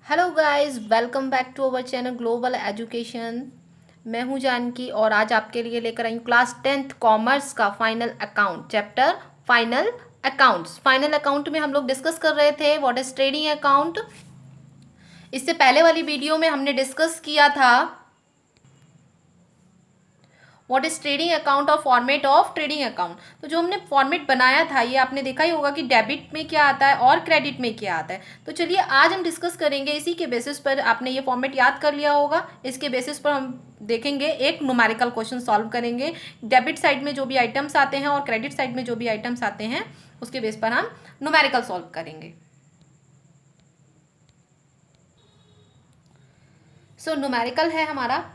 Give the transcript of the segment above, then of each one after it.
Hello guys, welcome back to our channel Global Education. मैं हूं जानकी और आज आपके लिए लेकर आई हूँ क्लास 10th कॉमर्स का final account chapter final accounts. Final account में हम लोग डिस्कस कर रहे थे व्हाट इज ट्रेडिंग अकाउंट। इससे पहले वाली वीडियो में हमने डिस्कस किया था व्हाट इज ट्रेडिंग अकाउंट और फॉर्मेट ऑफ ट्रेडिंग अकाउंट। तो जो हमने फॉर्मेट बनाया था ये आपने देखा ही होगा कि डेबिट में क्या आता है और क्रेडिट में क्या आता है। तो चलिए आज हम डिस्कस करेंगे इसी के बेसिस पर। आपने ये फॉर्मेट याद कर लिया होगा, इसके बेसिस पर हम देखेंगे एक न्यूमेरिकल क्वेश्चन सॉल्व करेंगे। डेबिट साइड में जो भी आइटम्स आते हैं और क्रेडिट साइड में जो भी आइटम्स आते हैं उसके बेस पर हम न्यूमेरिकल सॉल्व करेंगे। सो न्यूमेरिकल है हमारा,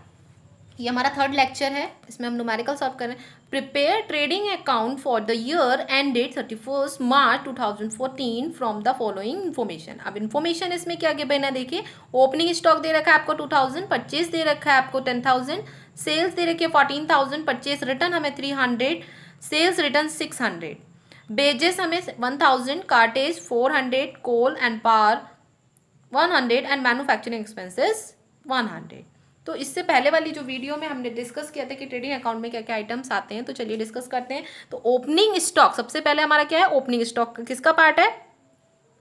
ये हमारा थर्ड लेक्चर है, इसमें हम न्यूमेरिकल सॉल्व कर रहे हैं। Prepare trading account for the year ended 31 March 2014 from the following information. अब इन्फॉर्मेशन इसमें क्या गिवन है, देखिए ओपनिंग स्टॉक दे रखा है आपको 2000, परचेज दे रखा है आपको 10,000, सेल्स दे रखी है 14,000, परचेज रिटर्न हमें 300, सेल्स रिटर्न 600, बेजेस हमें 1000, cartage 400, coal and power 100 and manufacturing expenses 100। तो इससे पहले वाली जो वीडियो में हमने डिस्कस किया था कि ट्रेडिंग अकाउंट में क्या क्या आइटम्स आते हैं, तो चलिए डिस्कस करते हैं। तो ओपनिंग स्टॉक सबसे पहले हमारा क्या है, ओपनिंग स्टॉक किसका पार्ट है,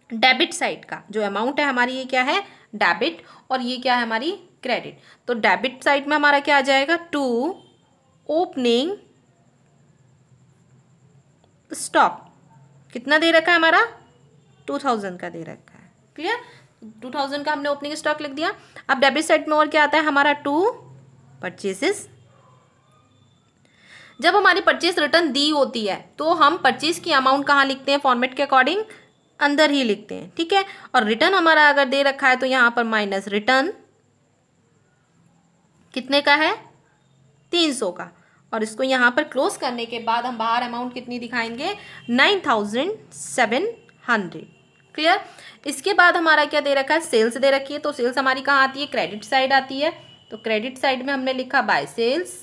डेबिट साइड का। जो अमाउंट है हमारी ये क्या है, डेबिट, और ये क्या है हमारी क्रेडिट। तो डेबिट साइड में हमारा क्या आ जाएगा, टू ओपनिंग स्टॉक। कितना दे रखा है हमारा, 2000 का दे रखा है। क्लियर, 2000 का हमने ओपनिंग स्टॉक लिख दिया। अब डेबिट साइड में और क्या आता है हमारा, टू परचेसेस। जब हमारी परचेस रिटर्न दी होती है तो हम परचेस की अमाउंट कहाँ लिखते हैं, फॉर्मेट के अकॉर्डिंग अंदर ही लिखते हैं, ठीक है। और रिटर्न हमारा अगर दे रखा है तो यहाँ पर माइनस रिटर्न कितने का है, 300 का। और इसको यहाँ पर क्लोज करने के बाद हम बाहर अमाउंट कितनी दिखाएंगे, 9700। क्लियर। इसके बाद हमारा क्या दे रखा है, सेल्स दे रखी है। तो सेल्स हमारी कहाँ आती है, क्रेडिट साइड आती है। तो क्रेडिट साइड में हमने लिखा बाय सेल्स।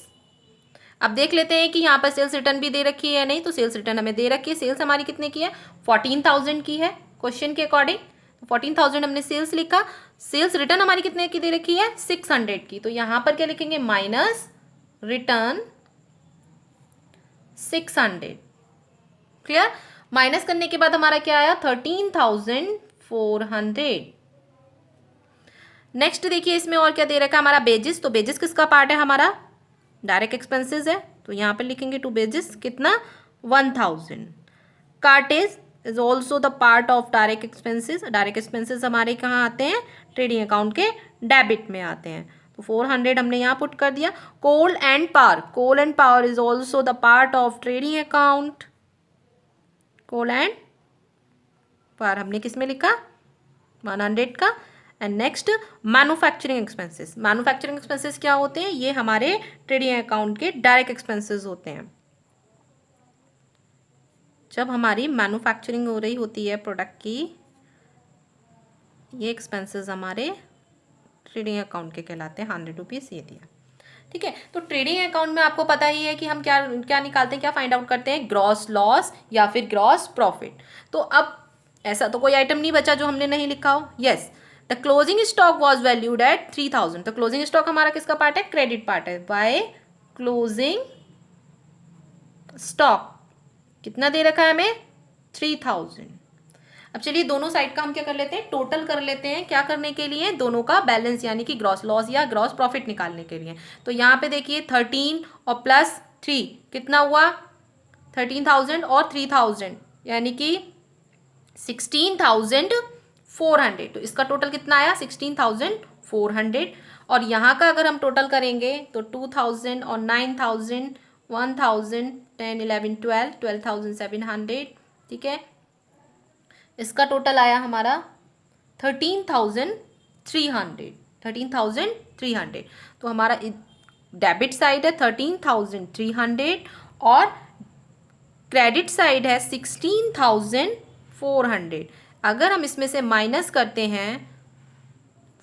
अब देख लेते हैं कि यहाँ पर सेल्स रिटर्न भी दे रखी है या नहीं। तो सेल्स रिटर्न हमें दे रखी है। सेल्स हमारी कितने की है, 14,000 की है क्वेश्चन के अकॉर्डिंग। 14,000 हमने सेल्स लिखा। सेल्स रिटर्न हमारी कितने की दे रखी है, 600 की। तो यहाँ पर क्या लिखेंगे, माइनस रिटर्न 600। क्लियर। माइनस करने के बाद हमारा क्या आया, 13,400। नेक्स्ट देखिए इसमें और क्या दे रखा है हमारा, बेजिस। तो बेजिस किसका पार्ट है हमारा, डायरेक्ट एक्सपेंसेस है। तो यहाँ पे लिखेंगे टू बेजिस कितना, 1000। Cartage is also the part of direct expenses. Direct expenses हमारे कहाँ आते हैं, ट्रेडिंग अकाउंट के डेबिट में आते हैं। तो 400 हमने यहाँ पुट कर दिया। Coal and power, coal and power is also the part of trading account. Coal and power हमने किस में लिखा, 100 का। And next manufacturing expenses. Manufacturing expenses क्या होते हैं, ये हमारे ट्रेडिंग अकाउंट के डायरेक्ट एक्सपेंसेस होते हैं। जब हमारी मैन्युफैक्चरिंग हो रही होती है प्रोडक्ट की, ये एक्सपेंसेस हमारे ट्रेडिंग अकाउंट के कहलाते हैं। 100 रुपीज़ ये दिया, ठीक है। तो ट्रेडिंग अकाउंट में आपको पता ही है कि हम क्या क्या निकालते हैं, क्या फाइंड आउट करते हैं, ग्रॉस लॉस या फिर ग्रॉस प्रॉफिट। तो अब ऐसा तो कोई आइटम नहीं बचा जो हमने नहीं लिखा हो। Yes, the closing stock was valued at 3000। तो क्लोजिंग स्टॉक हमारा किसका पार्ट है, क्रेडिट पार्ट है। बाय क्लोजिंग स्टॉक कितना दे रखा है हमें, 3000। अब चलिए दोनों साइड का हम क्या कर लेते हैं, टोटल कर लेते हैं। क्या करने के लिए, दोनों का बैलेंस यानी कि ग्रॉस लॉस या ग्रॉस प्रॉफिट निकालने के लिए। तो यहाँ पे देखिए 13 और प्लस 3 कितना हुआ, 13,000 और 3,000 यानी कि 16,400। तो इसका टोटल कितना आया, 16,400। और यहाँ का अगर हम टोटल करेंगे तो 2,000 और 9,000, 1,000, 10, 11, 12, 12,700, ठीक है। इसका टोटल आया हमारा 13,300। 13,300। तो हमारा डेबिट साइड है 13,300 और क्रेडिट साइड है 16,400। अगर हम इसमें से माइनस करते हैं,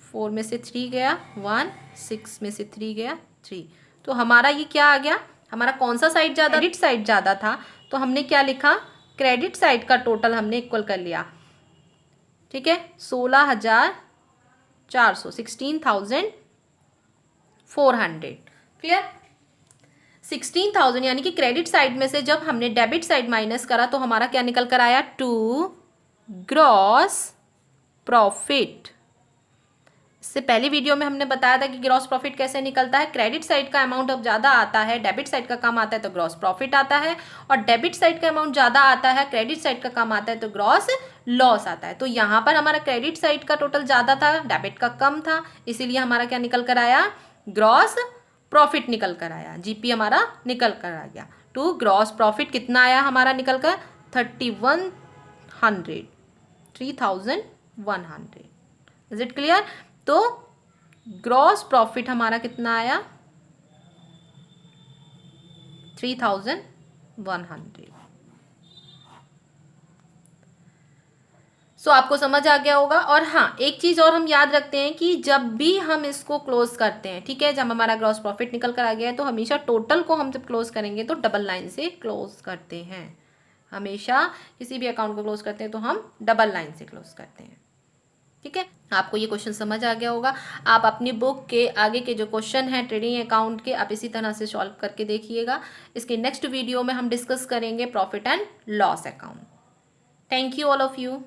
4 में से 3 गया 1, 6 में से 3 गया 3, तो हमारा ये क्या आ गया, हमारा कौन सा साइड ज़्यादा, क्रेडिट साइड ज़्यादा था। तो हमने क्या लिखा, क्रेडिट साइड का टोटल हमने इक्वल कर लिया, ठीक है। 16,000 16,400, 16,400। क्लियर? 16,000 यानी कि क्रेडिट साइड में से जब हमने डेबिट साइड माइनस करा तो हमारा क्या निकल कर आया? To gross profit. इससे पहली वीडियो में हमने बताया था कि ग्रॉस प्रॉफिट कैसे निकलता है। क्रेडिट साइड का अमाउंट अब ज़्यादा आता है, डेबिट साइड का कम आता है तो ग्रॉस प्रॉफिट आता है, और डेबिट साइड का अमाउंट ज़्यादा आता है, क्रेडिट साइड का कम आता है तो ग्रॉस लॉस आता है। तो यहाँ पर हमारा क्रेडिट साइड का टोटल ज़्यादा था, डेबिट का कम था, इसीलिए हमारा क्या निकल कर आया? ग्रॉस प्रॉफिट निकल कर आया, जीपी हमारा निकल कर आ गया। टू ग्रॉस प्रॉफिट कितना आया हमारा निकल कर? 3,100, 3,100। Is it clear? तो ग्रॉस प्रॉफिट हमारा कितना आया? 3,100। सो आपको समझ आ गया होगा। और हाँ, एक चीज़ और हम याद रखते हैं कि जब भी हम इसको क्लोज करते हैं, ठीक है, जब हमारा ग्रॉस प्रॉफिट निकल कर आ गया है तो हमेशा टोटल को हम जब क्लोज करेंगे तो डबल लाइन से क्लोज करते हैं। हमेशा किसी भी अकाउंट को क्लोज करते हैं तो हम डबल लाइन से क्लोज करते हैं। ठीक है, आपको ये क्वेश्चन समझ आ गया होगा। आप अपनी बुक के आगे के जो क्वेश्चन हैं ट्रेडिंग अकाउंट के, आप इसी तरह से सॉल्व करके देखिएगा। इसके नेक्स्ट वीडियो में हम डिस्कस करेंगे profit and loss account. Thank you all of you.